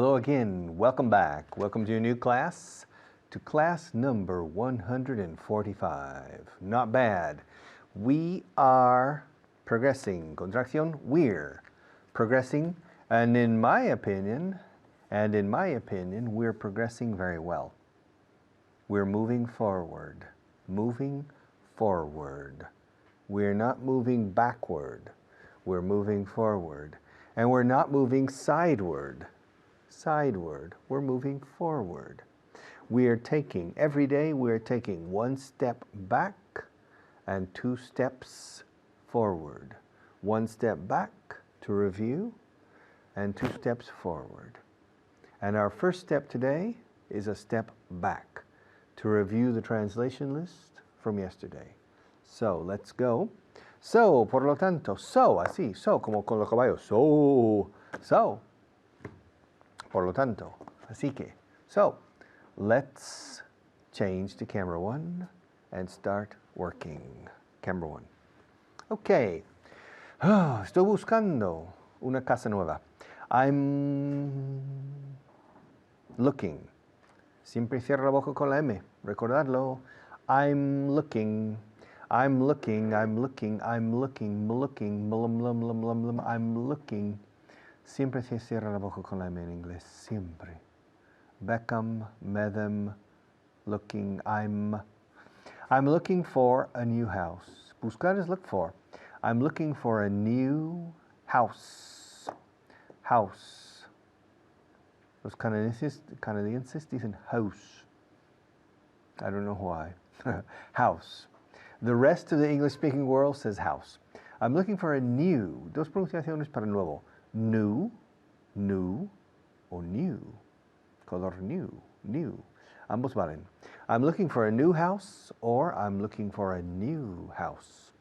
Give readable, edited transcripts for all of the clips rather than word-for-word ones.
Hello again. Welcome back. Welcome to your new class, to class number 145. Not bad. We are progressing. Contracción, we're progressing. And in my opinion, we're progressing very well. We're moving forward. Moving forward. We're not moving backward. We're moving forward. And we're not moving sideward. Sideward. We're moving forward. Every day we're taking one step back and 2 steps forward. 1 step back to review and 2 steps forward. And our first step today is a step back to review the translation list from yesterday. So, let's go. So, por lo tanto, así, como con los caballos. So. Por lo tanto, así que. So, let's change to camera 1 and start working. Camera 1. Okay. Estoy buscando una casa nueva. I'm looking. Siempre cierro la boca con la M. Recordarlo. I'm looking. I'm looking. Siempre se cierra la boca con la M en inglés. Siempre. Beckham, Medham, looking. I'm looking for a new house. Buscar is look for. I'm looking for a new house. House. Los canadienses dicen house. I don't know why. House. The rest of the English-speaking world says house. I'm looking for a new. Dos pronunciaciones para nuevo. New, o new. Color new. Ambos valen. I'm looking for a new house or I'm looking for a new house.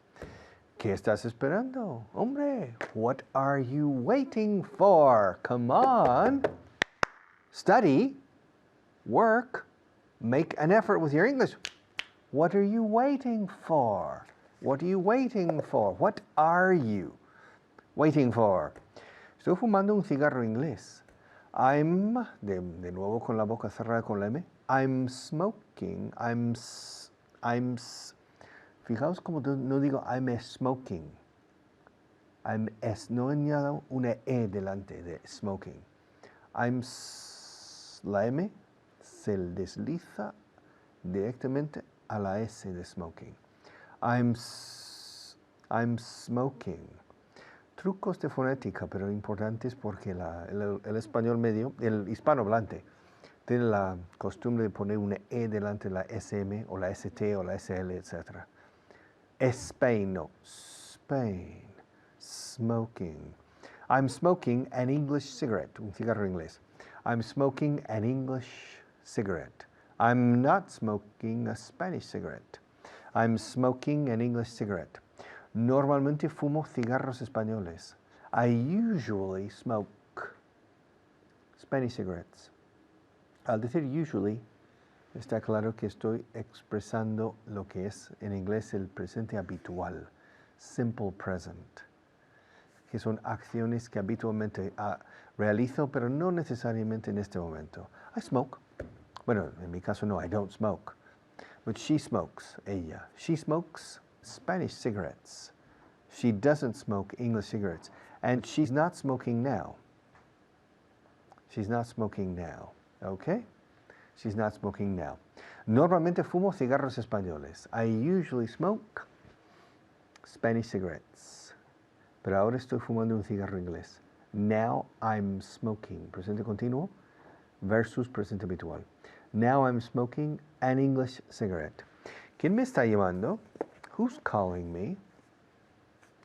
¿Qué estás esperando? Hombre, what are you waiting for? Come on. Study, work, make an effort with your English. What are you waiting for? What are you waiting for? What are you waiting for? Estoy fumando un cigarro inglés. I'm, de nuevo con la boca cerrada con la M. I'm smoking. Fijaos como no digo I'm smoking. No añado una E delante de smoking. La M se desliza directamente a la S de smoking. I'm smoking. Trucos de fonética, pero importantes porque el español medio, el hispanohablante, tiene la costumbre de poner una E delante de la SM o la ST o la SL, etc. Spain, no. Spain. Smoking. I'm smoking an English cigarette. Un cigarro inglés. I'm smoking an English cigarette. I'm not smoking a Spanish cigarette. I'm smoking an English cigarette. Normalmente fumo cigarros españoles. I usually smoke Spanish cigarettes. Al decir usually, está claro que estoy expresando lo que es en inglés el presente habitual, simple present, que son acciones que habitualmente realizo, pero no necesariamente en este momento. I smoke. Bueno, en mi caso no, I don't smoke. But she smokes, ella. She smokes Spanish cigarettes. She doesn't smoke English cigarettes. And she's not smoking now. She's not smoking now. Okay? She's not smoking now. Normalmente fumo cigarros españoles. I usually smoke Spanish cigarettes. Pero ahora estoy fumando un cigarro inglés. Now I'm smoking. Presente continuo versus presente habitual. Now I'm smoking an English cigarette. ¿Quién me está llamando? Who's calling me?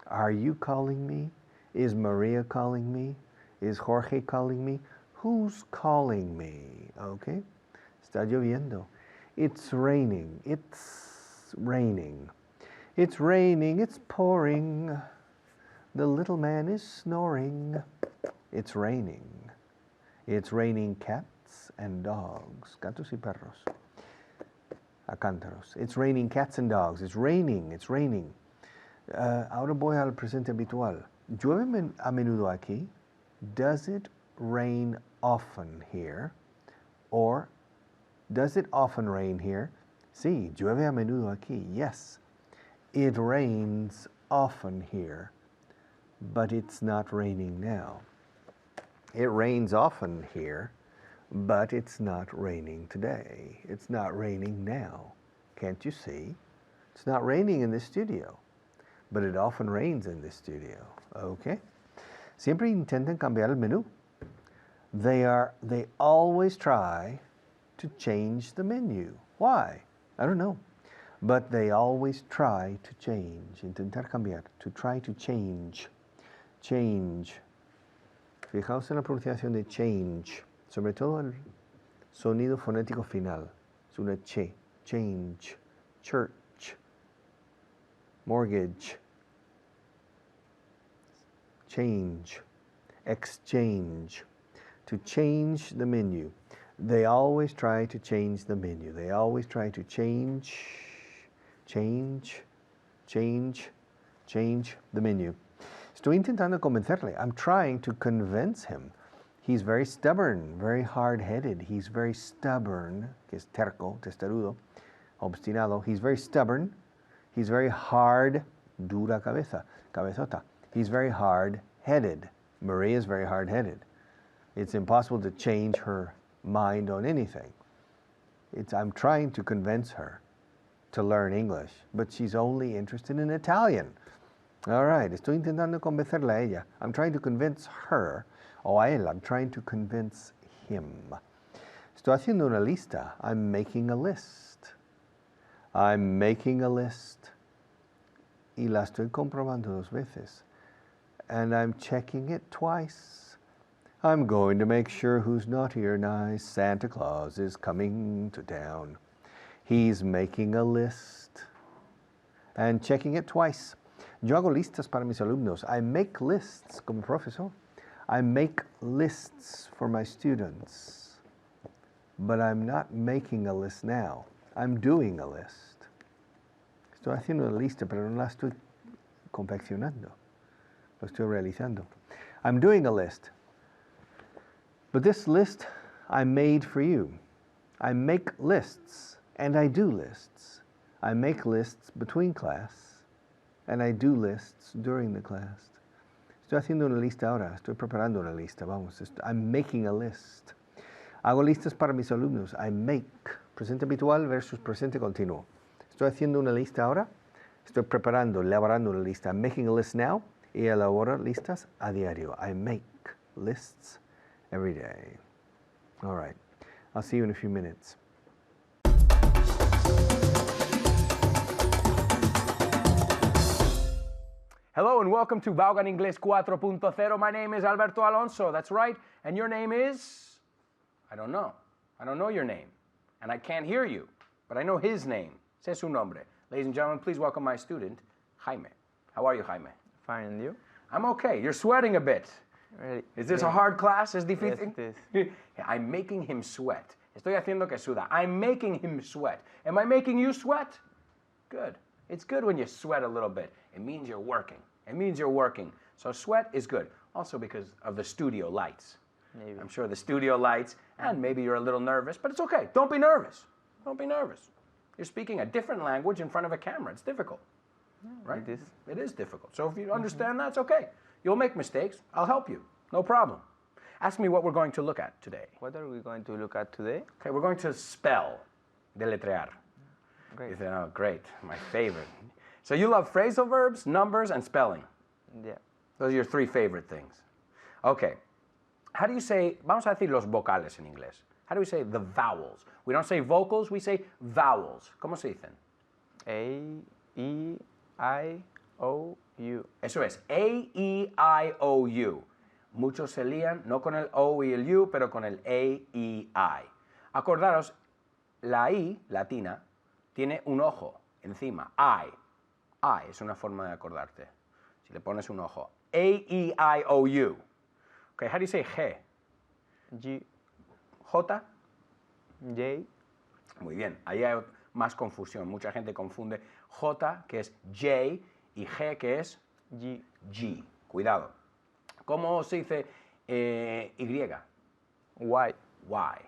Are you calling me? Is Maria calling me? Is Jorge calling me? Who's calling me? Okay. Está lloviendo. It's raining. It's raining. It's raining. It's pouring. The little man is snoring. It's raining. It's raining cats and dogs. Gatos y perros. A cántaros. It's raining cats and dogs. It's raining. It's raining. Ahora voy al presente habitual. ¿Llueve a menudo aquí? Does it rain often here? Or, does it often rain here? Sí, llueve a menudo aquí. Yes. It rains often here, but it's not raining now. It rains often here, but it's not raining today. It's not raining now. Can't you see? It's not raining in this studio, but it often rains in this studio. Okay? Siempre intentan cambiar el menú. They always try to change the menu. Why? I don't know. But they always try to change. Intentar cambiar. To try to change. Change. Fijaos en la pronunciación de change. Sobre todo el sonido fonético final. Es una che. Change. Church. Mortgage. Change. Exchange. To change the menu. They always try to change the menu. They always try to change the menu. Estoy intentando convencerle. I'm trying to convince him. He's very stubborn, very hard-headed. He's very stubborn, que es terco, testarudo, obstinado. He's very stubborn. He's very hard, dura cabeza, cabezota. He's very hard-headed. Maria is very hard-headed. It's impossible to change her mind on anything. I'm trying to convince her to learn English, but she's only interested in Italian. All right, estoy intentando convencerla a ella. I'm trying to convince her, o a él, I'm trying to convince him. Estoy haciendo una lista. I'm making a list. I'm making a list. Y la estoy comprobando 2 veces. And I'm checking it twice. I'm going to make sure who's naughty or nice. Santa Claus is coming to town. He's making a list. And checking it twice. Yo hago listas para mis alumnos. I make lists como profesor. I make lists for my students. But I'm not making a list now. I'm doing a list. Estoy haciendo una lista, pero no la estoy confeccionando. Lo estoy realizando. I'm doing a list. But this list I made for you. I make lists, and I do lists. I make lists between class, and I do lists during the class. Estoy haciendo una lista ahora. Estoy preparando una lista. Vamos. I'm making a list. Hago listas para mis alumnos. I make. Presente habitual versus presente continuo. Estoy haciendo una lista ahora. Estoy preparando, elaborando una lista. I'm making a list now. Y elaboro listas a diario. I make lists every day. All right. I'll see you in a few minutes. Hello and welcome to Vaughan Inglés 4.0. My name is Alberto Alonso, that's right. And your name is? I don't know. I don't know your name. And I can't hear you, but I know his name. Sé su nombre. Ladies and gentlemen, please welcome my student, Jaime. How are you, Jaime? Fine, and you? I'm okay. You're sweating a bit. Really? Is this a hard class? ¿Es difícil? Yes, it is. I'm making him sweat. Estoy haciendo que suda. I'm making him sweat. Am I making you sweat? Good. It's good when you sweat a little bit. It means you're working. It means you're working. So sweat is good. Also because of the studio lights. Maybe. I'm sure the studio lights, and maybe you're a little nervous, but it's okay. Don't be nervous. Don't be nervous. You're speaking a different language in front of a camera. It's difficult. Right? It is. It is difficult. So if you understand that, it's okay. You'll make mistakes. I'll help you. No problem. Ask me what we're going to look at today. What are we going to look at today? Okay, we're going to spell, deletrear. Great. You say, oh, great, my favorite. So you love phrasal verbs, numbers, and spelling. Yeah. Those are your 3 favorite things. Okay. How do you say, vamos a decir los vocales en inglés. How do we say the vowels? We don't say vocals, we say vowels. ¿Cómo se dicen? A, E, I, O, U. Eso es, A, E, I, O, U. Muchos se lían, no con el O y el U, pero con el A, E, I. Acordaros, la I, latina, tiene un ojo encima, I. I es una forma de acordarte. Si le pones un ojo. A, E, I, O, U. Okay, how do you say G? G, J. J, Muy bien, ahí hay más confusión. Mucha gente confunde J, que es J, y G, que es G. G. Cuidado. ¿Cómo se dice Y? Y. Y.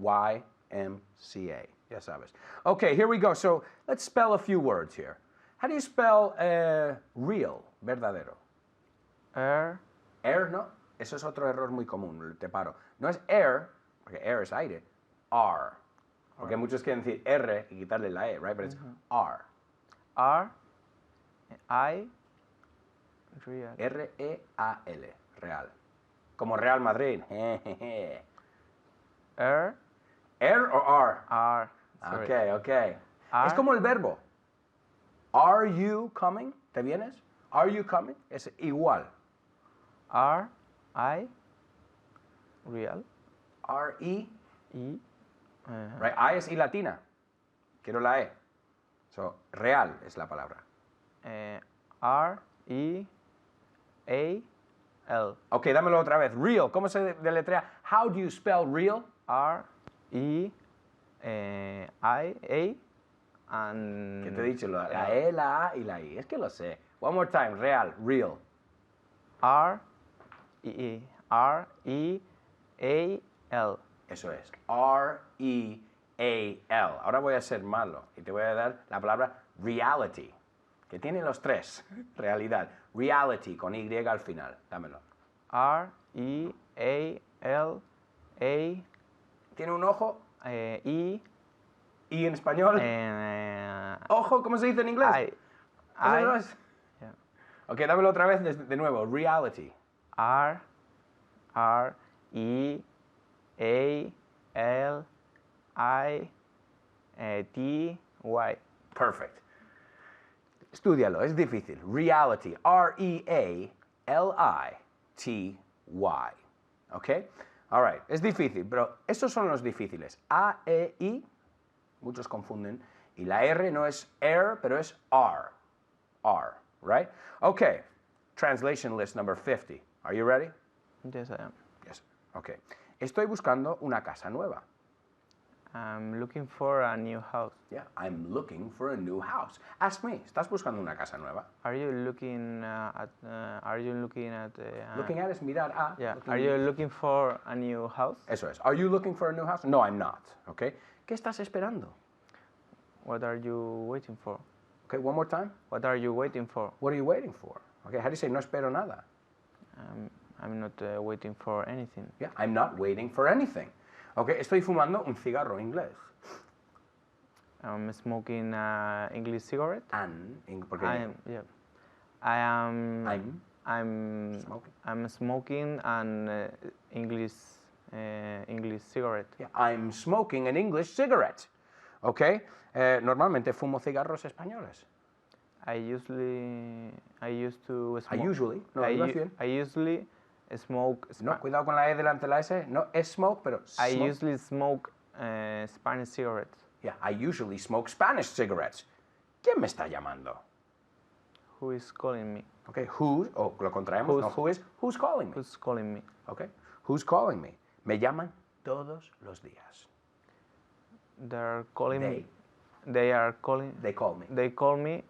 YMCA. Ya sabes. Okay, here we go. So let's spell a few words here. How do you spell real, verdadero? R. Air, no. Eso es otro error muy común, te paro. No es air, porque air es aire. R. Porque muchos quieren decir R y quitarle la E, right? But it's R. R. I. Real. R-E-A-L. Real. Como Real Madrid. R. ¿R o R? R. Sorry. Ok, ok. Es R. como el verbo. Are you coming? ¿Te vienes? Are you coming? Es igual. R. I. Real. R-E. E. Right? I es I latina. Quiero la E. So, real es la palabra. R. E. A. L. Ok, dámelo otra vez. Real. ¿Cómo se deletrea? How do you spell real? R. E. I. A. And. Que te he dicho la E, la A y la I. Es que lo sé. One more time. Real. Real. R. E. R. E. A. L. Eso es. R-E-A-L. Ahora voy a ser malo y te voy a dar la palabra reality, que tiene los tres. Realidad. Reality con Y al final. Dámelo. R. E. A. L. A. ¿Tiene un ojo? E. ¿Y en español? ¿Ojo? ¿Cómo se dice en inglés? I. ¿Eso no es? Yeah. Ok, dámelo otra vez de nuevo. Reality. R. R. E. A. L. I. T. Y. Perfect. Estúdialo, es difícil. Reality. R-E-A-L-I-T-Y. ¿Ok? All right. Es difícil, pero estos son los difíciles. A, E, I, muchos confunden. Y la R no es R, pero es R. R, right? Okay. Translation list number 50. Are you ready? Yes, I am. Yes. Okay. Estoy buscando una casa nueva. I'm looking for a new house. Yeah, I'm looking for a new house. Ask me, ¿estás buscando una casa nueva? Are you looking at? Are you looking at? Looking at es mirar a. Yeah. looking- Are you looking for a new house? Eso es. Are you looking for a new house? No, I'm not. Okay. ¿Qué estás esperando? What are you waiting for? Okay, one more time. What are you waiting for? What are you waiting for? Okay, how do you say no espero nada? I'm not waiting for anything. Yeah, I'm not waiting for anything. Okay, estoy fumando un cigarro inglés. I'm smoking English cigarette. Porque I am. Yeah. I am. I'm I'm. smoking. I'm smoking an English cigarette. Yeah, I'm smoking an English cigarette. Okay, normalmente fumo cigarros españoles. I used to smoke. No, lo ibas bien. I usually smoke. No, cuidado con la E delante de la S. No es smoke, pero I smoke. usually smoke Spanish cigarettes. Yeah, I usually smoke Spanish cigarettes. ¿Quién me está llamando? Who is calling me? Okay, who, o lo contraemos, no who is, who's calling me? Who's calling me? Okay, who's calling me? Me llaman todos los días. They're calling They. me. They are calling. They call me. They call me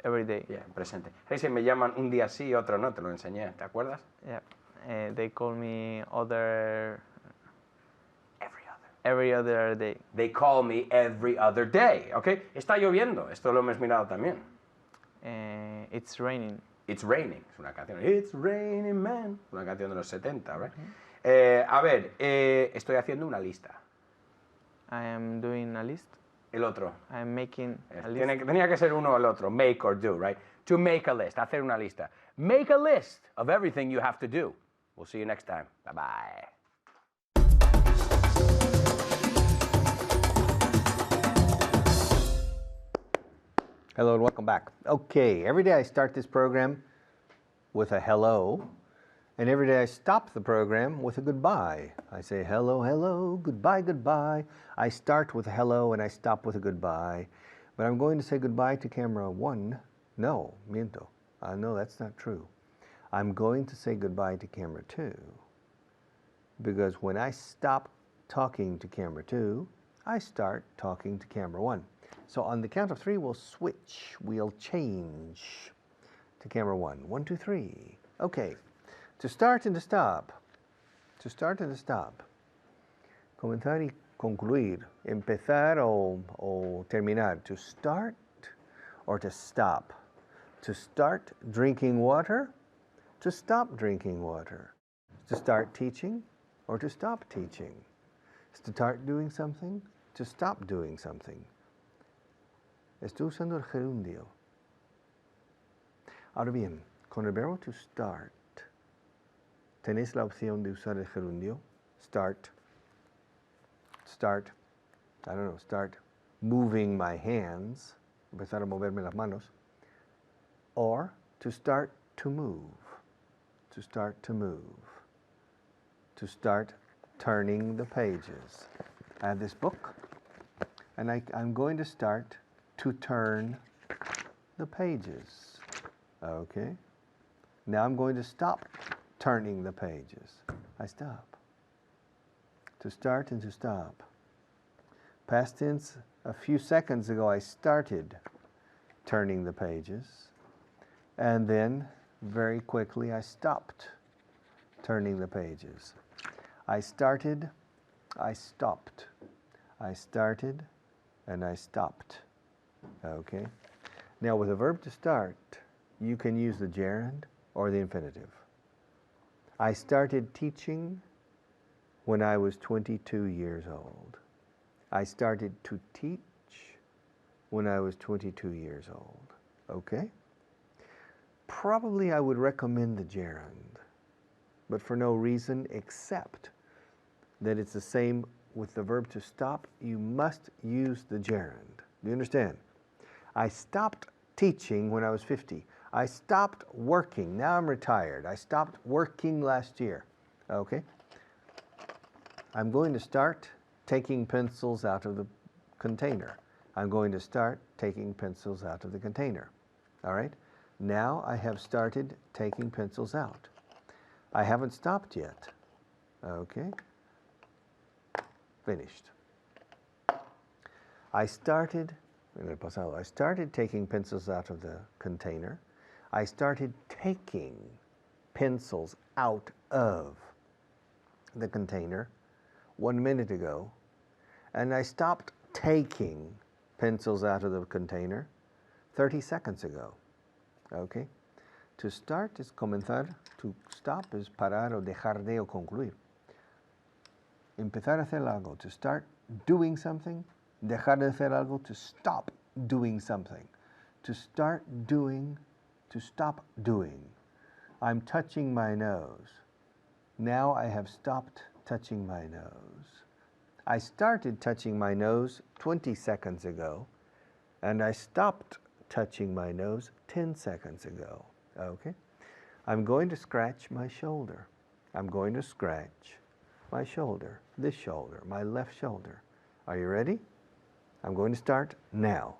every day. Yeah, presente. Ese me llaman un día sí, otro no, te lo enseñé, ¿te acuerdas? Yeah. They call me other Every other. every other day. They call me every other day, ¿ok? Está lloviendo, esto lo hemos mirado también. It's raining. It's raining, es una canción. It's raining, man. Una canción de los 70, ¿right? A ver, estoy haciendo una lista. I am doing a list. El otro. I am making a list. Tenía que ser uno o el otro. Make or do, right? To make a list, hacer una lista. Make a list of everything you have to do. We'll see you next time. Bye-bye. Hello and welcome back. Okay, every day I start this program with a hello, and every day I stop the program with a goodbye. I say hello, hello, goodbye, goodbye. I start with a hello and I stop with a goodbye. But I'm going to say goodbye to camera one. No, miento. No, that's not true. I'm going to say goodbye to camera two. Because when I stop talking to camera two, I start talking to camera one. So on the count of three, we'll switch. We'll change to camera one. 1, 2, 3. Okay. To start and to stop. To start and to stop. Comenzar y concluir. Empezar o terminar. To start or to stop. To start drinking water, to stop drinking water. To start teaching or to stop teaching. To start doing something, to stop doing something. Estoy usando el gerundio. Ahora bien, con el verbo to start, tenéis la opción de usar el gerundio. Start, start moving my hands, empezar a moverme las manos. Or to start to move, to start to move, to start turning the pages. I have this book, and I'm going to start to turn the pages. Okay? Now I'm going to stop turning the pages. I stop. To start and to stop. Past tense, a few seconds ago I started turning the pages, and then very quickly I stopped turning the pages. I started, I stopped. I started and I stopped. Okay? Now with a verb to start, you can use the gerund or the infinitive. I started teaching when I was 22 years old. I started to teach when I was 22 years old. Okay? Probably I would recommend the gerund, but for no reason except that it's the same with the verb to stop. You must use the gerund. Do you understand? I stopped teaching when I was 50. I stopped working. Now I'm retired. I stopped working last year. Okay? I'm going to start taking pencils out of the container. I'm going to start taking pencils out of the container. All right? Now I have started taking pencils out. I haven't stopped yet. Okay? Finished. I started taking pencils out of the container. I started taking pencils out of the container 1 minute ago, and I stopped taking pencils out of the container 30 seconds ago. Okay? To start is comenzar, to stop is parar o dejar de o concluir. Empezar a hacer algo, to start doing something, dejar de hacer algo, to stop doing something. To start doing, to stop doing. I'm touching my nose. Now I have stopped touching my nose. I started touching my nose 20 seconds ago, and I stopped touching my nose 10 seconds ago. Okay? I'm going to scratch my shoulder. I'm going to scratch my shoulder, this shoulder, my left shoulder. Are you ready? I'm going to start now.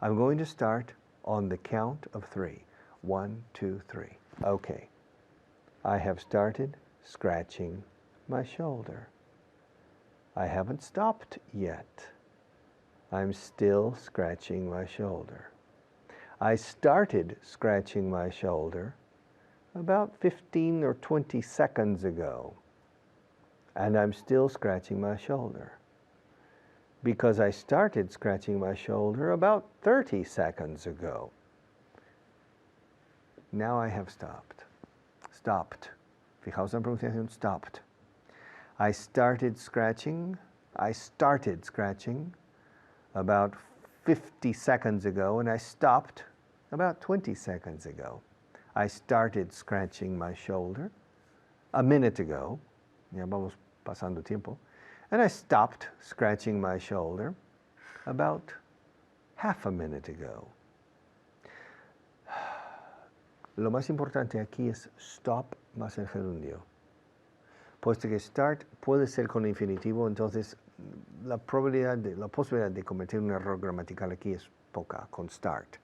I'm going to start on the count of 3. 1, 2, 3. Okay. I have started scratching my shoulder. I haven't stopped yet. I'm still scratching my shoulder. I started scratching my shoulder about 15 or 20 seconds ago, and I'm still scratching my shoulder because I started scratching my shoulder about 30 seconds ago. Now I have stopped. Stopped. Fijaos en la pronunciación, stopped. I started scratching about 50 seconds ago, and I stopped about 20 seconds ago. I started scratching my shoulder a minute ago. Ya vamos pasando tiempo. And I stopped scratching my shoulder about half a minute ago. Lo más importante aquí es stop más el gerundio. Puesto que start puede ser con infinitivo, entonces la posibilidad de cometer un error gramatical aquí es poca con start.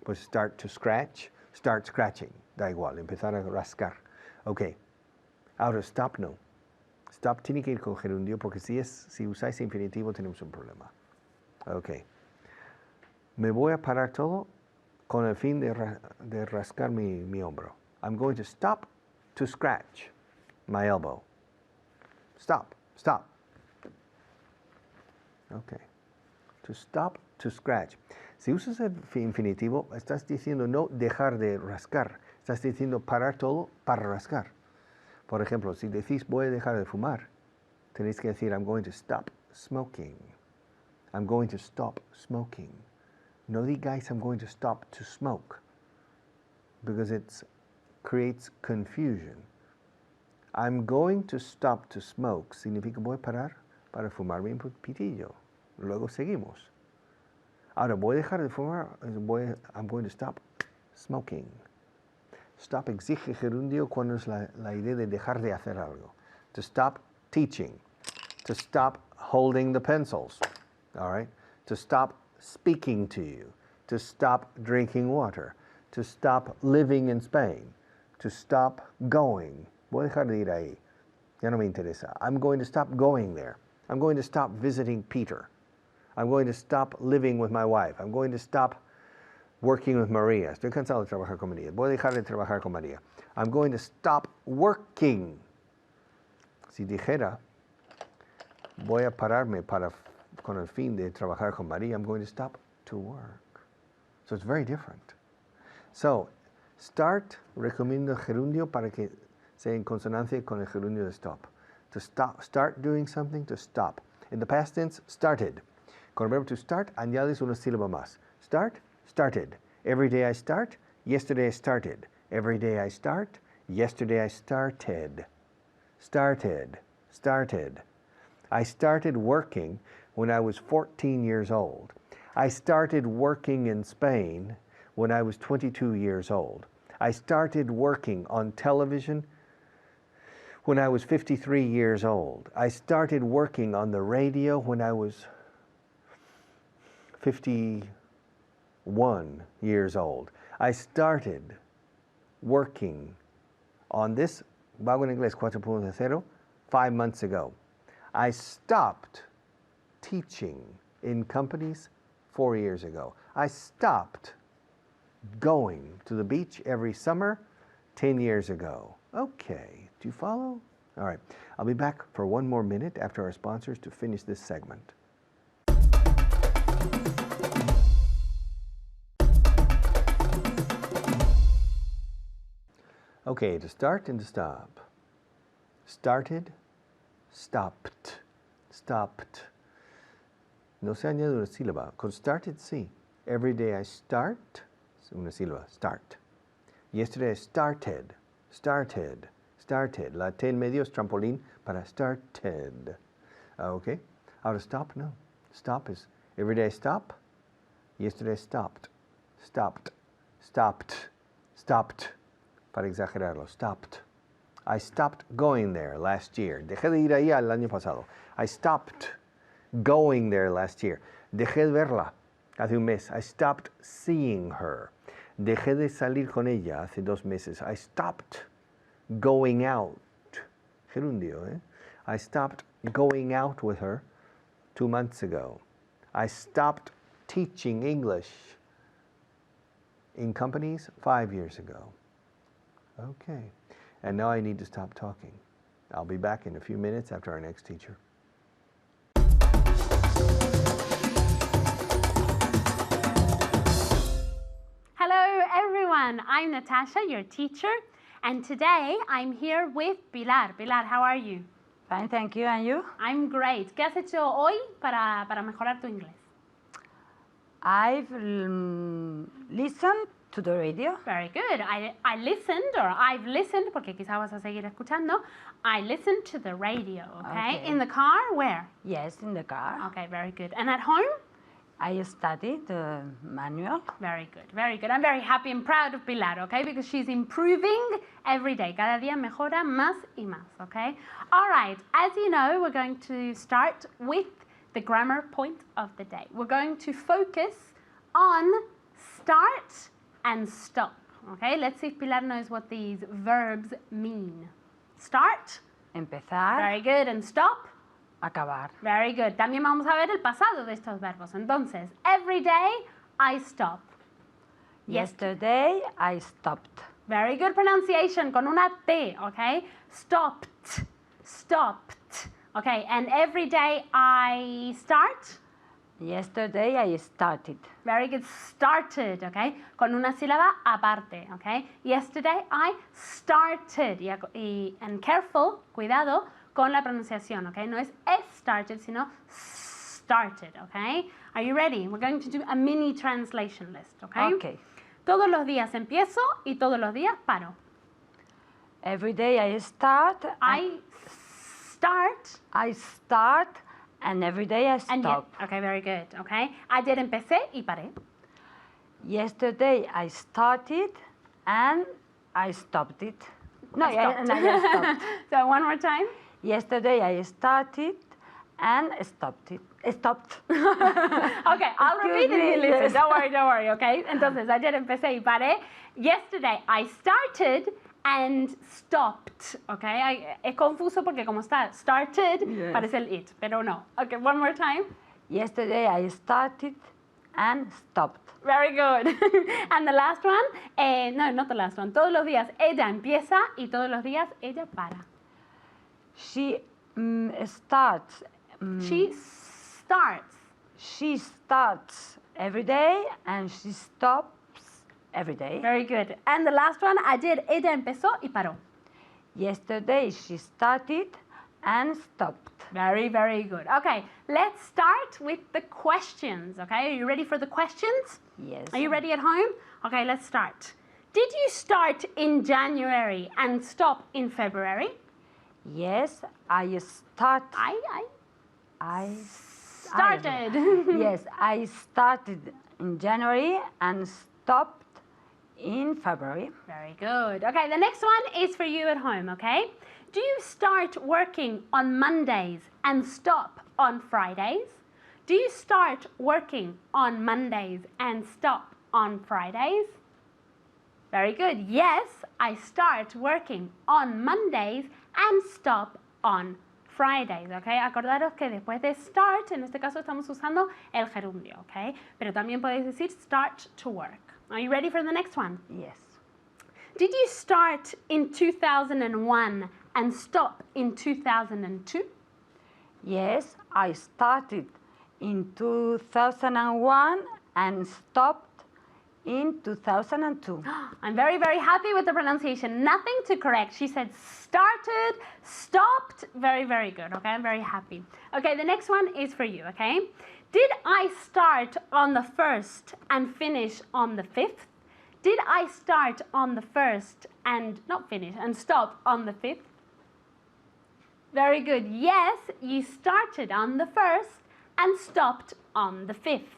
Pues start to scratch, start scratching, da igual, empezar a rascar. Ok, ahora stop no. Stop tiene que ir con gerundio porque si usáis infinitivo tenemos un problema. Ok, me voy a parar todo con el fin de rascar mi hombro. I'm going to stop to scratch my elbow. Stop, stop. Okay. To stop, to scratch. Si usas el infinitivo, estás diciendo no dejar de rascar. Estás diciendo parar todo para rascar. Por ejemplo, si decís voy a dejar de fumar, tenéis que decir I'm going to stop smoking. I'm going to stop smoking. No digáis I'm going to stop to smoke, because it creates confusion. I'm going to stop to smoke significa voy a parar para fumarme un pitillo. Luego seguimos. Ahora voy a dejar de fumar. I'm going to stop smoking. Stop exige gerundio cuando es la idea de dejar de hacer algo. To stop teaching. To stop holding the pencils. All right? To stop speaking to you. To stop drinking water. To stop living in Spain. To stop going. Voy a dejar de ir ahí. Ya no me interesa. I'm going to stop going there. I'm going to stop visiting Peter. I'm going to stop living with my wife. I'm going to stop working with Maria. Estoy cansado de trabajar con María. Voy a dejar de trabajar con María. I'm going to stop working. Si dijera, voy a pararme con el fin de trabajar con María, I'm going to stop to work. So it's very different. So, start, recomiendo gerundio para que sea en consonancia con el gerundio de stop. To stop, start doing something, to stop. In the past tense, started. Con el verbo to start, añades una sílaba más. Start, started. Every day I start, yesterday I started. Every day I start, yesterday I started. Started, started. I started working when I was 14 years old. I started working in Spain when I was 22 years old. I started working on television when I was 53 years old. I started working on the radio when I was 51 years old. I started working on this Vaughan Inglés 4.0 5 months ago. I stopped teaching in companies 4 years ago. I stopped going to the beach every summer 10 years ago. Okay, do you follow? All right, I'll be back for one more minute after our sponsors to finish this segment. Okay, to start and to stop. Started, stopped, stopped. No se añade una sílaba. Con started, sí. Every day I start, una sílaba, start. Yesterday I started, started, started. La T en medio es trampolín para started. Okay? Ahora stop, no. Stop is, every day I stop, yesterday I stopped, stopped, stopped, stopped. Para exagerarlo, stopped. I stopped going there last year. Dejé de ir ahí el año pasado. I stopped going there last year. Dejé de verla hace un mes. I stopped seeing her. Dejé de salir con ella hace 2 meses. I stopped going out. Gerundio, eh? I stopped going out with her 2 months ago. I stopped teaching English in companies 5 years ago. Okay, and now I need to stop talking. I'll be back in a few minutes after our next teacher. Hello everyone, I'm Natasha, your teacher, and today I'm here with Pilar. Pilar, how are you? Fine, thank you. And you? I'm great. ¿Qué has hecho hoy para mejorar tu inglés? I've listened to the radio. Very good. I listened, or I've listened, porque quizá vas a seguir escuchando. I listened to the radio, okay? Okay. In the car, where? Yes, in the car. Okay, very good. And at home? I studied the manual. Very good, very good. I'm very happy and proud of Pilar, okay? Because she's improving every day. Cada día mejora más y más, okay? All right, as you know, we're going to start with the grammar point of the day. We're going to focus on start and stop, okay? Let's see if Pilar knows what these verbs mean. Start. Empezar. Very good. And stop. Acabar. Very good. También vamos a ver el pasado de estos verbos. Entonces, every day I stop. Yesterday I stopped. Very good pronunciation con una T, okay? Stopped. Stopped. Okay, and every day I start. Yesterday I started. Very good. Started, okay? Con una sílaba aparte, okay? Yesterday I started. And careful, cuidado con la pronunciación, okay? No es started, sino started, okay? Are you ready? We're going to do a mini translation list, okay? Okay. Todos los días empiezo y todos los días paro. Every day I start. I start And every day I and stop. okay, very good, okay? Ayer empecé y paré. Yesterday I started and I stopped it. No, I stopped. and I stopped. So one more time. Yesterday I started and stopped it. Stopped. Okay, I'll repeat it and you me, listen. yes. Don't worry, okay? Entonces, ayer empecé y paré. Yesterday I started and stopped, okay? Es confuso porque como está started, Yes. parece el it, pero no. Okay, one more time. Yesterday I started and stopped. Very good. And the last one, no, not the last one. Todos los días ella empieza y todos los días ella para. She starts. She starts. She starts every day and she stops every day. Very good. And the last one, ayer ella empezó y paró. Yesterday she started and stopped. Very, very good. Okay, let's start with the questions, okay? Are you ready for the questions? Yes. Are you ready at home? Okay, let's start. Did you start in January and stop in February? Yes, I start. I started. started. Yes, I started in January and stopped in February. Very good. Okay, the next one is for you at home, okay? Do you start working on Mondays and stop on Fridays? Do you start working on Mondays and stop on Fridays? Very good. Yes, I start working on Mondays and stop on Fridays, okay? Acordaros que después de start, en este caso estamos usando el gerundio, okay? Pero también podéis decir start to work. Are you ready for the next one? Yes. Did you start in 2001 and stop in 2002? Yes, I started in 2001 and stopped in 2002. I'm very, very happy with the pronunciation. Nothing to correct. She said started, stopped. Very, very good. Okay, I'm very happy. Okay, the next one is for you, okay? Did I start on the 1st and finish on the 5th? Did I start on the 1st and not finish and stop on the 5th? Very good. Yes, you started on the 1st and stopped on the 5th.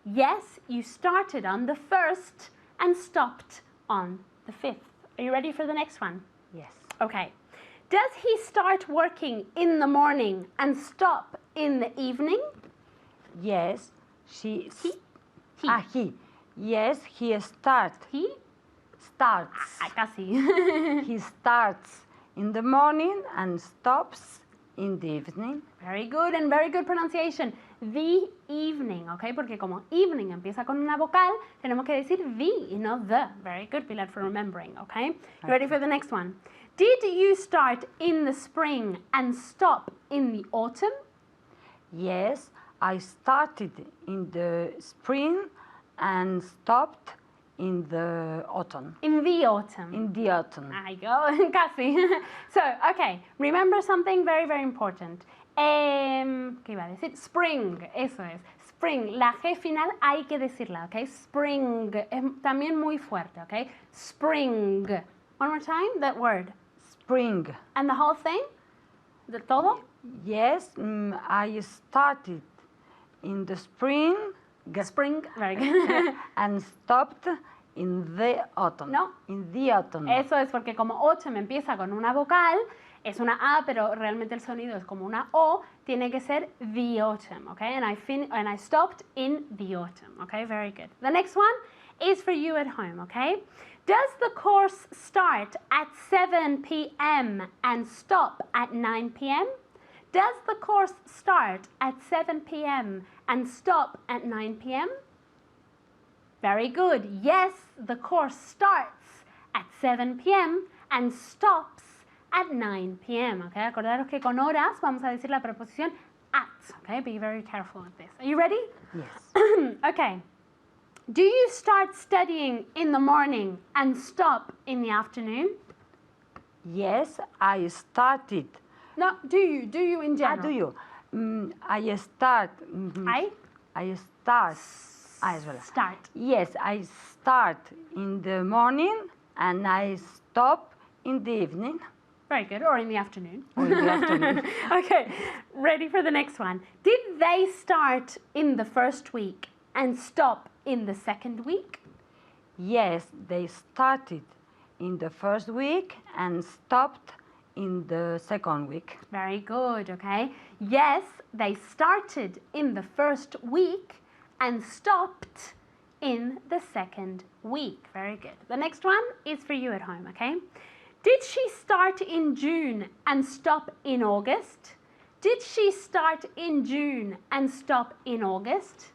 Yes, you started on the 1st and stopped on the 5th. Are you ready for the next one? Yes. Okay. Does he start working in the morning and stop in the evening? Yes, he. He. Yes, he starts. He? Starts. Casi. He starts in the morning and stops in the evening. Very good and very good pronunciation. The evening, okay? Porque como evening empieza con una vocal, tenemos que decir the y no the. Very good, Pilar, for remembering, okay? You ready for the next one? Did you start in the spring and stop in the autumn? Yes, I started in the spring and stopped in the autumn. In the autumn. In the autumn. Ahí go, casi. So, okay, remember something very, very important. ¿Qué iba a decir? Spring, eso es. Spring, la G final hay que decirla, ¿ok? Spring, es también muy fuerte, ¿ok? Spring. One more time, that word. Spring. And the whole thing? ¿De todo? Yes, I started in the spring. Spring, very good. And stopped in the autumn. No. In the autumn. Eso es porque como autumn empieza con una vocal, es una A, pero realmente el sonido es como una O, tiene que ser the autumn, okay? And I stopped in the autumn, okay? Very good. The next one is for you at home, okay? Does the course start at 7 p.m. and stop at 9 p.m.? Does the course start at 7 p.m. and stop at 9 p.m.? Very good. Yes, the course starts at 7 p.m. and stops at 9 p.m. Okay? Acordaros que con horas vamos a decir la preposición at. maths, okay? Be very careful with this. Are you ready? Yes. Okay. Do you start studying in the morning and stop in the afternoon? Yes, I started. No, do you in general? Do you? I start. I start. As well. Start. Yes, I start in the morning and I stop in the evening. Very good, or in the afternoon. Or in the afternoon. Okay, ready for the next one. Did they start in the first week and stop in the second week? Yes, they started in the first week and stopped in the second week. Very good, okay. Yes, they started in the first week and stopped in the second week. Very good. The next one is for you at home, okay? Did she start in June and stop in August? Did she start in June and stop in August?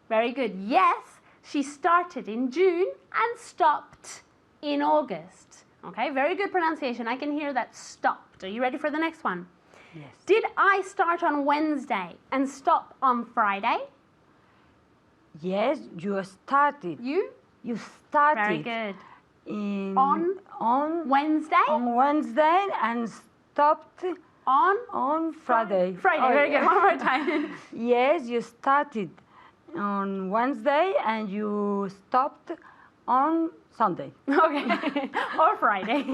Very good. Yes, she started in June and stopped in August. Okay, very good pronunciation. I can hear that stopped. Are you ready for the next one? Yes. Did I start on Wednesday and stop on Friday? Yes, you started. You? You started. Very good. On Wednesday? On Wednesday and stopped On Friday. Friday, very good. One more time. Yes, you started on Wednesday and you stopped on Sunday. Okay. Or Friday.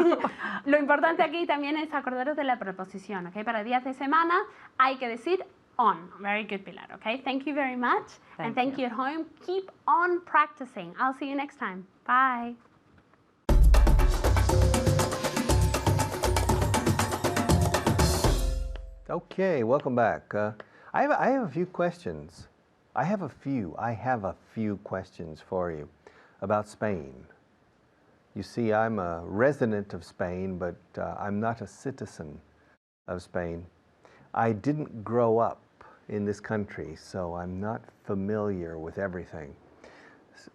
Lo importante aquí también es acordaros de la preposición, ¿ok? Para días de semana hay que decir on. Very good, Pilar, okay? Thank you very much. And thank you at home. Keep on practicing. I'll see you next time. Bye. Okay, welcome back. I have a few questions. I have a few questions for you about Spain. You see, I'm a resident of Spain, but I'm not a citizen of Spain. I didn't grow up in this country, so I'm not familiar with everything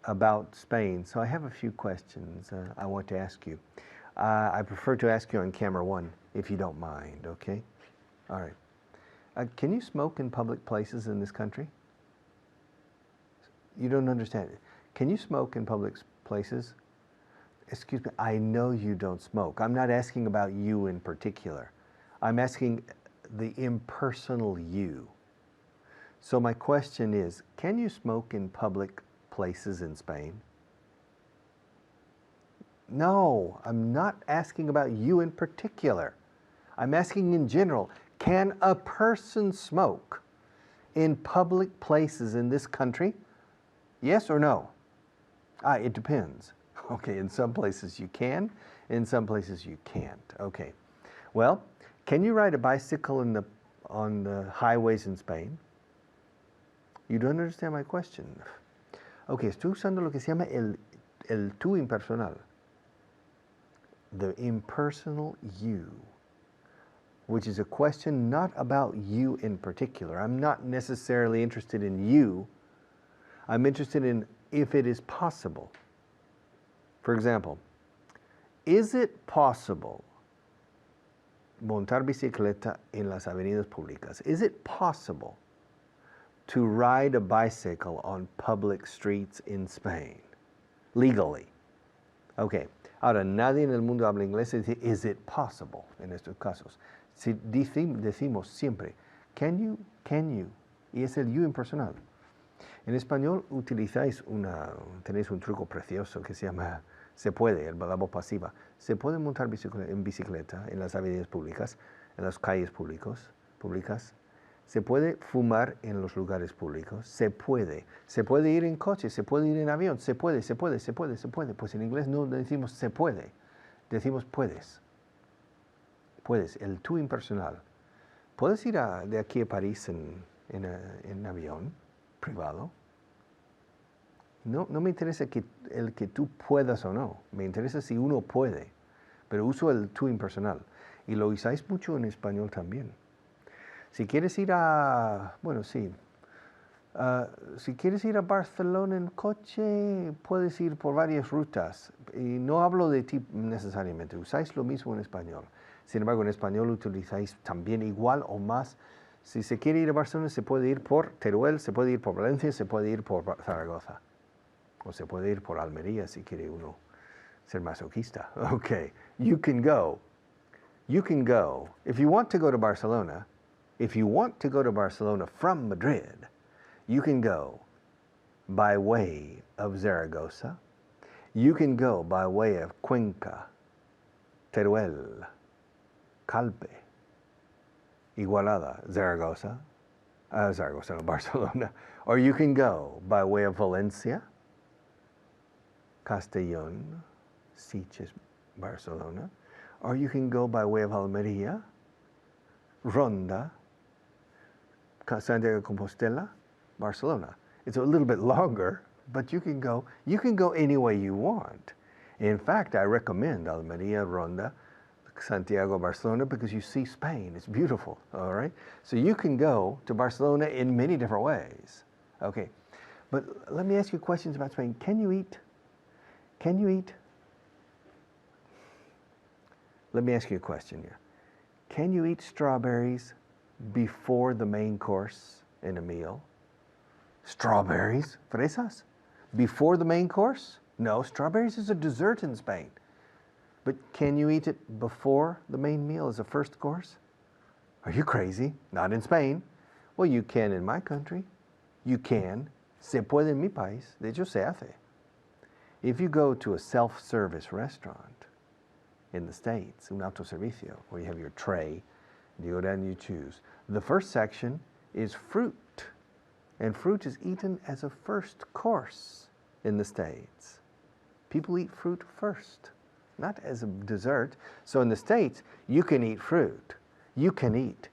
about Spain. So I have a few questions I want to ask you. I prefer to ask you on camera one, if you don't mind, okay? All right. Can you smoke in public places in this country? You don't understand it. Can you smoke in public places? Excuse me, I know you don't smoke. I'm not asking about you in particular. I'm asking the impersonal you. So my question is, can you smoke in public places in Spain? No, I'm not asking about you in particular. I'm asking in general. Can a person smoke in public places in this country? Yes or no? It depends. Okay, in some places you can, in some places you can't. Okay. Well, can you ride a bicycle on the highways in Spain? You don't understand my question. Okay, estoy usando lo que se llama el tú impersonal. The impersonal you, which is a question not about you in particular. I'm not necessarily interested in you. I'm interested in if it is possible. For example, is it possible montar bicicleta en las avenidas públicas? Is it possible to ride a bicycle on public streets in Spain legally? Okay. Ahora, nadie en el mundo habla inglés y dice, is it possible en estos casos. Si decimos siempre, can you, y es el you impersonal. En español tenéis un truco precioso que se llama se puede, la voz pasiva. Se puede montar en bicicleta en las avenidas públicas, en las calles públicas. Se puede fumar en los lugares públicos. Se puede ir en coche, se puede ir en avión, se puede. Pues en inglés no decimos se puede, decimos puedes. Puedes, el tú impersonal. ¿Puedes ir de aquí a París en avión privado? No me interesa el que tú puedas o no. Me interesa si uno puede. Pero uso el tú impersonal. Y lo usáis mucho en español también. Si quieres ir si quieres ir a Barcelona en coche, puedes ir por varias rutas. Y no hablo de ti necesariamente. Usáis lo mismo en español. Sin embargo, en español utilizáis también igual o más Si se quiere ir a Barcelona, se puede ir por Teruel, se puede ir por Valencia, se puede ir por Zaragoza. O se puede ir por Almería si quiere uno ser masoquista. Okay, you can go. You can go. If you want to go to Barcelona, from Madrid, you can go by way of Zaragoza. You can go by way of Cuenca, Teruel, Calpe, Igualada, Barcelona. Or you can go by way of Valencia, Castellón, Sitges, Barcelona. Or you can go by way of Almería, Ronda, Santiago de Compostela, Barcelona. It's a little bit longer, but you can go any way you want. In fact, I recommend Almería, Ronda, Santiago, Barcelona, because you see Spain. It's beautiful, all right? So you can go to Barcelona in many different ways. Okay, but let me ask you questions about Spain. Can you eat? Let me ask you a question here. Can you eat strawberries before the main course in a meal? Strawberries, fresas, before the main course? No, strawberries is a dessert in Spain. But can you eat it before the main meal as a first course? Are you crazy? Not in Spain. Well, you can in my country. You can. Se puede en mi país. De hecho, se hace. If you go to a self-service restaurant in the States, un autoservicio, where you have your tray, and you go down and you choose. The first section is fruit. And fruit is eaten as a first course in the States. People eat fruit first, not as a dessert. So in the States, you can eat fruit. You can eat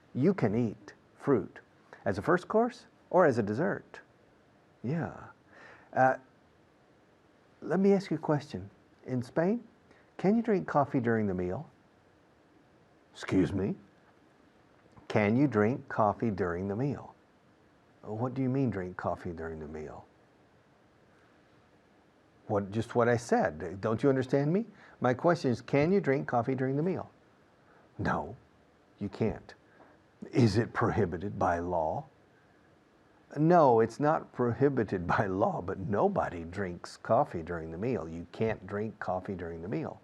fruit as a first course or as a dessert. Yeah. Let me ask you a question. In Spain, can you drink coffee during the meal? Excuse me? Can you drink coffee during the meal? What do you mean drink coffee during the meal? Just what I said. Don't you understand me? My question is, can you drink coffee during the meal? No, you can't. Is it prohibited by law? No, it's not prohibited by law, but nobody drinks coffee during the meal. You can't drink coffee during the meal.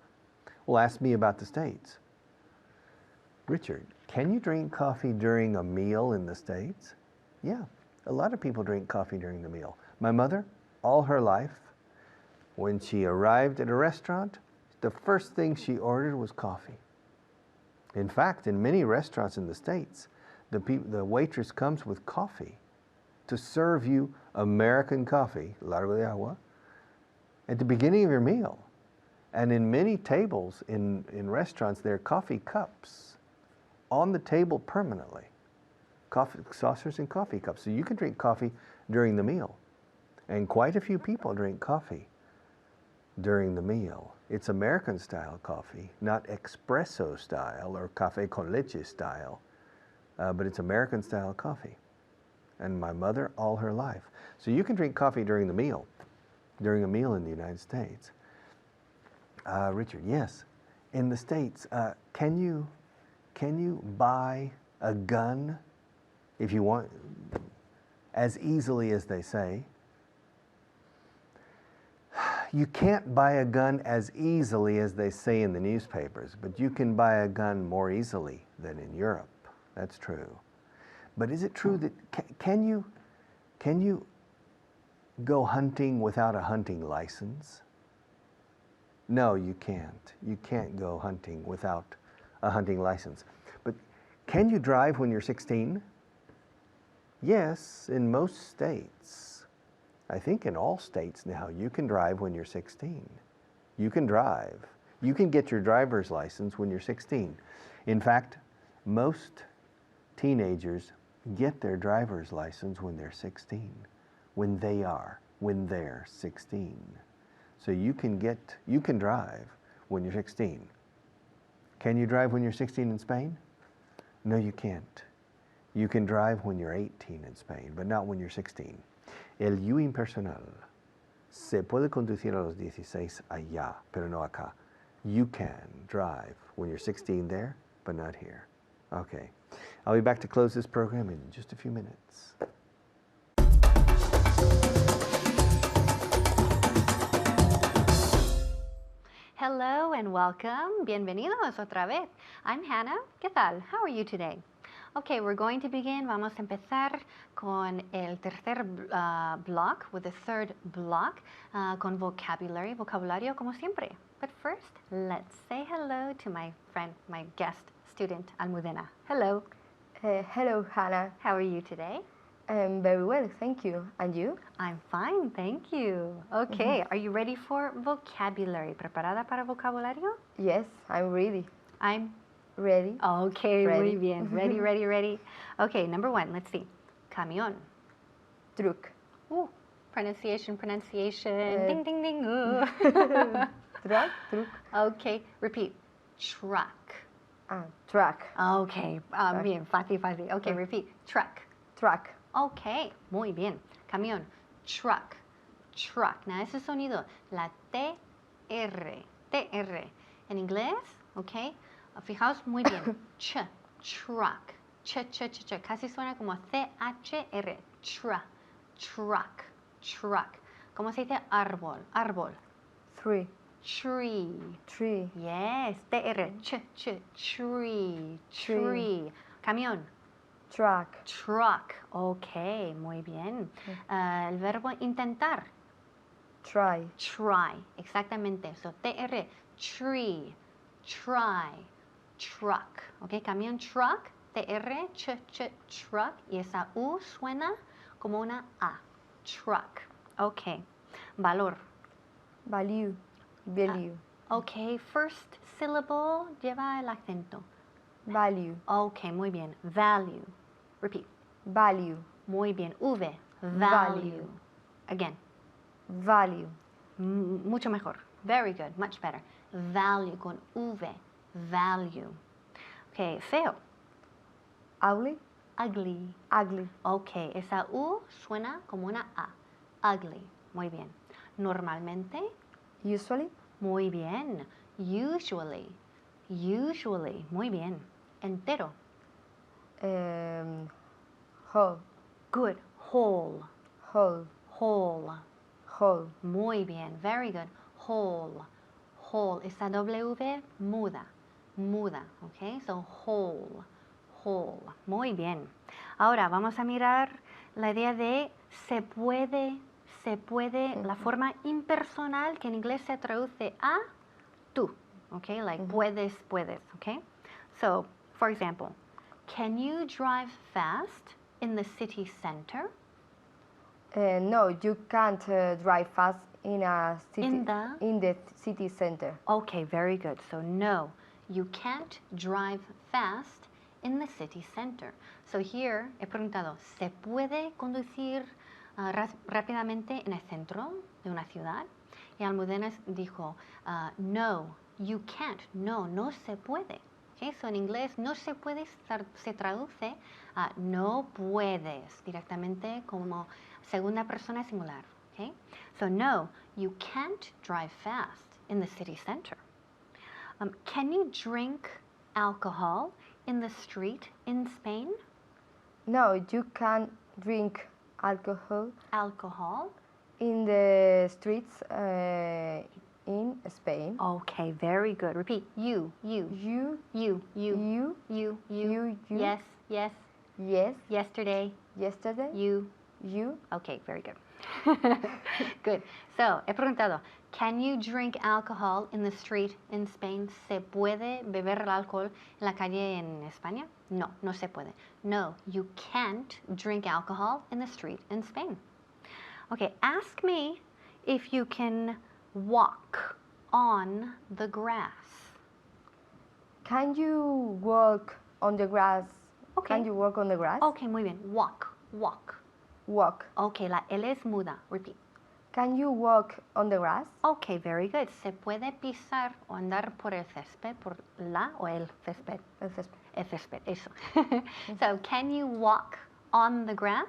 Well, ask me about the States. Richard, can you drink coffee during a meal in the States? Yeah, a lot of people drink coffee during the meal. My mother, all her life, when she arrived at a restaurant, the first thing she ordered was coffee. In fact, in many restaurants in the States, the waitress comes with coffee to serve you American coffee, largo de agua, at the beginning of your meal. And in many tables in restaurants, there are coffee cups on the table permanently. Coffee saucers and coffee cups. So you can drink coffee during the meal. And quite a few people drink coffee during the meal. It's American style coffee, not espresso style or café con leche style, but it's American style coffee. And my mother, all her life. So you can drink coffee during a meal in the United States. Richard, yes. In the States, can you buy a gun if you want, as easily as they say? You can't buy a gun as easily as they say in the newspapers, but you can buy a gun more easily than in Europe. That's true. But is it true that can you go hunting without a hunting license? No, you can't. You can't go hunting without a hunting license. But can you drive when you're 16? Yes, in most states. I think in all states now, you can drive when you're 16. You can drive. You can get your driver's license when you're 16. In fact, most teenagers get their driver's license when they're 16, when they're 16. So you can drive when you're 16. Can you drive when you're 16 in Spain? No, you can't. You can drive when you're 18 in Spain, but not when you're 16. El you impersonal. Se puede conducir a los 16 allá, pero no acá. You can drive when you're 16 there, but not here. Okay. I'll be back to close this program in just a few minutes. Hello and welcome. Bienvenidos otra vez. I'm Hannah. ¿Qué tal? How are you today? Okay, we're going to begin. Vamos a empezar con el tercer block, with the third block, con vocabulario como siempre. But first, let's say hello to my friend, my guest student, Almudena. Hello. Hello, Hannah. How are you today? Very well, thank you. And you? I'm fine, thank you. Okay, are you ready for vocabulary? ¿Preparada para vocabulario? Yes, I'm ready. I'm Ready? okay, Ready. muy bien. Ready, ready, ready. Okay, number one, let's see. Camión. Truck. Ooh, pronunciation. Ding, ding, ding. Ooh. Truck. Okay, repeat. Truck. Truck. Okay, bien, fácil. Okay, repeat. Truck. Truck. Okay, muy bien. Camión. Truck. Nada, ese sonido. La TR. En inglés, okay. Fijaos muy bien. Truck. Casi suena como CHR. Truck. ¿Cómo se dice árbol? Tree. Tree. Yes, TR. Tree. Camión. Truck. Ok, muy bien. El verbo intentar. Try. Exactamente. So, TR. Tree. Try. Truck. Ok, camión truck. TR. Truck. Y esa U suena como una A. Truck. Ok. Valor. Value. Ok, first syllable lleva el acento. Value. Ok, muy bien. Value. Repeat. Value. Muy bien. V. Value. Again. Value. Mucho mejor. Very good. Much better. Value con V. Value. Ok, feo. Ugly. Ugly. Ok, esa U suena como una A. Ugly. Muy bien. Normalmente. Usually. Muy bien. Usually. Muy bien. Entero. Whole. Good. Whole. Muy bien. Very good. Whole. Esa W muda. Ok, so whole. Muy bien. Ahora vamos a mirar la idea de se puede, la forma impersonal que en inglés se traduce a tú. Okay, like puedes, okay? So, for example, can you drive fast in the city center? No, you can't drive fast in a city. In the city center. Okay, very good. So, no, you can't drive fast in the city center. So, here he preguntado, ¿se puede conducir rápidamente en el centro de una ciudad? Y Almudena dijo, no, you can't. No se puede. Okay, so en inglés no se puede se traduce a no puedes, directamente como segunda persona singular. Okay? So no, you can't drive fast in the city center. Can you drink alcohol in the street in Spain? No, you can't drink alcohol in the streets in Spain. Okay, very good. Repeat. You. You. Yes. Yesterday. You. Okay, very good. Good. So, he preguntado, can you drink alcohol in the street in Spain? ¿Se puede beber el alcohol en la calle en España? No se puede. No, you can't drink alcohol in the street in Spain. Okay, ask me if you can walk on the grass. Can you walk on the grass? Okay. Can you walk on the grass? Okay, muy bien. Walk. Walk. Okay, la L es muda. Repeat. Can you walk on the grass? Okay, very good. ¿Se puede pisar o andar por el césped, por la o el césped? El césped. El césped, eso. So, can you walk on the grass?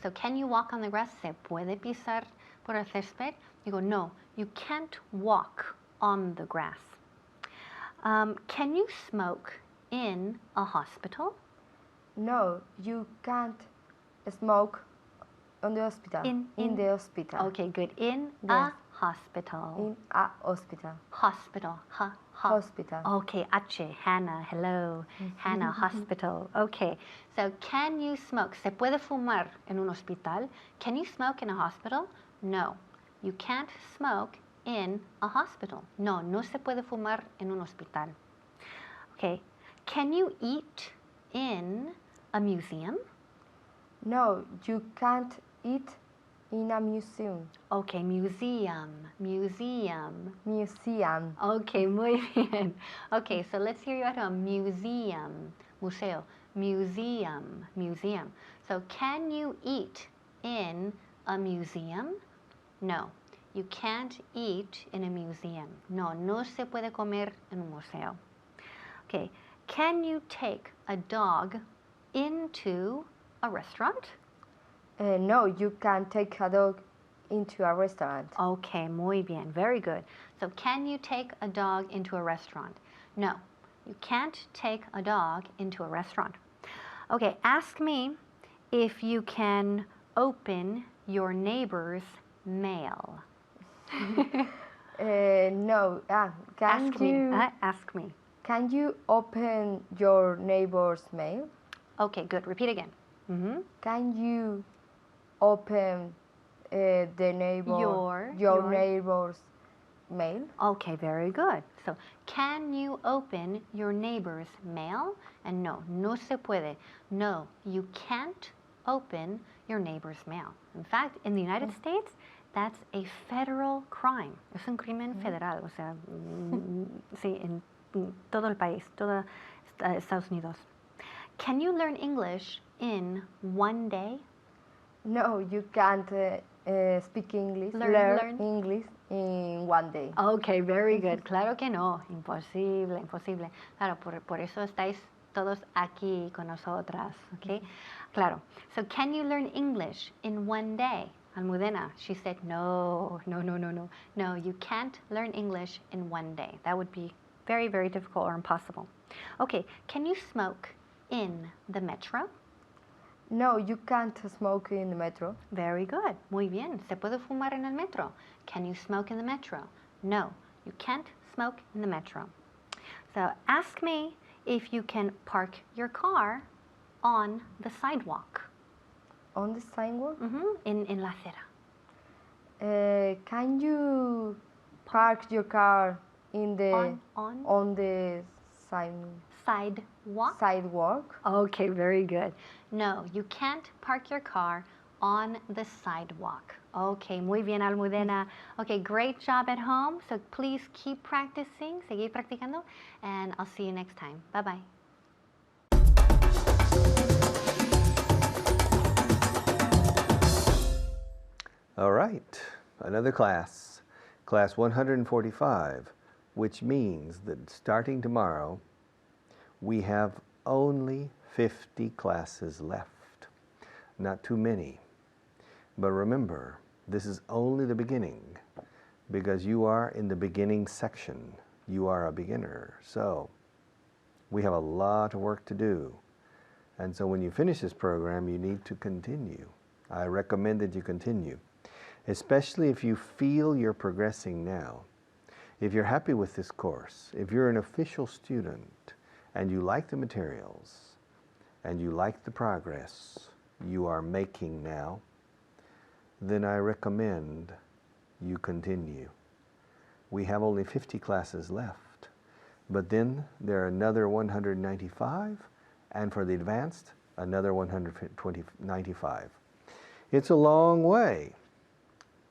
So, can you walk on the grass? ¿Se puede pisar por el césped? You go, no, you can't walk on the grass. Can you smoke in a hospital? No, you can't smoke on the hospital. In the hospital. Okay, good. In Yes. a hospital. In a hospital. Hospital. Hospital. Okay, H. Hannah, hello. Hannah, hospital. Okay, so can you smoke? ¿Se puede fumar en un hospital? Can you smoke in a hospital? No, you can't smoke in a hospital. No, no se puede fumar en un hospital. Okay, can you eat in a museum? No, you can't eat in a museum. Okay, museum. Museum. Okay, muy bien. Okay, so let's hear you at home. Museum, museo, museum. So can you eat in a museum? No, you can't eat in a museum. No, no se puede comer en un museo. Okay, can you take a dog into a restaurant? No, you can't take a dog into a restaurant. Okay, muy bien, very good. So can you take a dog into a restaurant? No, you can't take a dog into a restaurant. Okay, ask me if you can open your neighbor's mail. No, Ask me. Can you open your neighbor's mail? Okay, good. Repeat again. Can you open your neighbor's mail? Okay, very good. So, can you open your neighbor's mail? And no, no se puede. No, you can't open your neighbor's mail. In fact, in the United States, that's a federal crime. Es un crimen federal. O sea, sí, en todo el país, todo Estados Unidos. Can you learn English in one day? No, you can't speak English, Learn. English in one day. Okay, very good. Claro que no, imposible. Claro, por eso estáis todos aquí con nosotras, okay? Claro. So, can you learn English in one day? Almudena, she said, no, you can't learn English in one day. That would be very, very difficult or impossible. Okay, can you smoke in the metro? No, you can't smoke in the metro. Very good. Muy bien. ¿Se puede fumar en el metro? Can you smoke in the metro? No, you can't smoke in the metro. So ask me if you can park your car on the sidewalk. On the sidewalk? In la acera. Can you park your car in the On the sidewalk? Okay, very good. No, you can't park your car on the sidewalk. Okay, muy bien, Almudena. Okay, great job at home. So please keep practicing, seguir practicando, and I'll see you next time. Bye-bye. All right, another class, class 145, which means that starting tomorrow, we have only 50 classes left. Not too many. But remember, this is only the beginning because you are in the beginning section. You are a beginner. So we have a lot of work to do. And so when you finish this program, you need to continue. I recommend that you continue, especially if you feel you're progressing now. If you're happy with this course, if you're an official student, and you like the materials, and you like the progress you are making now, then I recommend you continue. We have only 50 classes left, but then there are another 195, and for the advanced, another 195. It's a long way,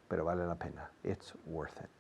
pero vale la pena. It's worth it.